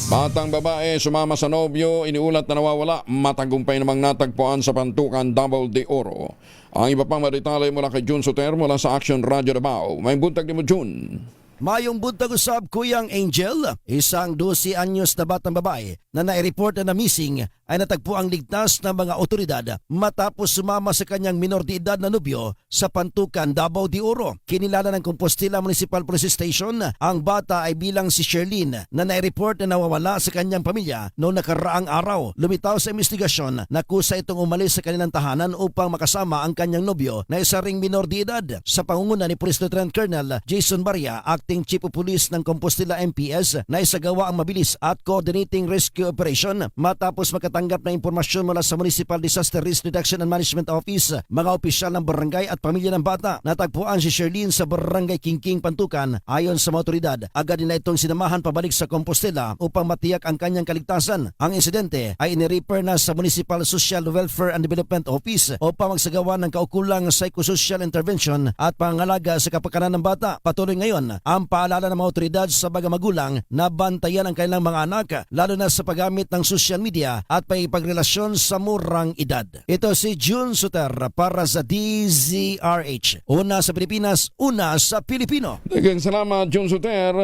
Batang babae sumama sa nobyo, iniulat na nawawala, matagumpay namang natagpuan sa Pantukan, Davao de Oro. Ang iba pang maritalay mula kay Jun Soter mula sa Action Radio Davao. May buntag ni mo, Jun. Mayong buntag usab Kuyang Angel, isang 12 anyos na batang babae na nai-report na missing ay natagpo ang ligtas ng mga otoridad matapos sumama sa kanyang minor de edad na nobyo sa Pantukan, Davao de Oro. Kinilala ng Compostela Municipal Police Station ang bata ay bilang si Sherlyn na nai-report na nawawala sa kanyang pamilya noong nakaraang araw. Lumitaw sa investigasyon na kusa itong umalis sa kanilang tahanan upang makasama ang kanyang nobyo na isa ring minor de edad. Sa pangunguna ni Police Lieutenant Colonel Jason Baria, Acting Chief of Police ng Compostela MPS, na isagawa ang mabilis at coordinating rescue operation matapos makatanggap na impormasyon mula sa Municipal Disaster Risk Reduction and Management Office. Mga opisyal ng barangay at pamilya ng bata, natagpuan si Sherlyn sa Barangay Kingking, Pantukan. Ayon sa mga otoridad, agad na itong sinamahan pabalik sa Compostela upang matiyak ang kanyang kaligtasan. Ang insidente ay inirefer na sa Municipal Social Welfare and Development Office upang magsagawa ng kaukulang psychosocial intervention at pangangalaga sa kapakanan ng bata. Patuloy ngayon ang paalala ng mga otoridad sa mga magulang na bantayan ang kanilang mga anak, lalo na sa paggamit ng social media at pagrelasyon sa murang edad. Ito si Jun Soter para sa DZRH. Una sa Pilipinas, una sa Pilipino. Daghang salamat, Jun Soter.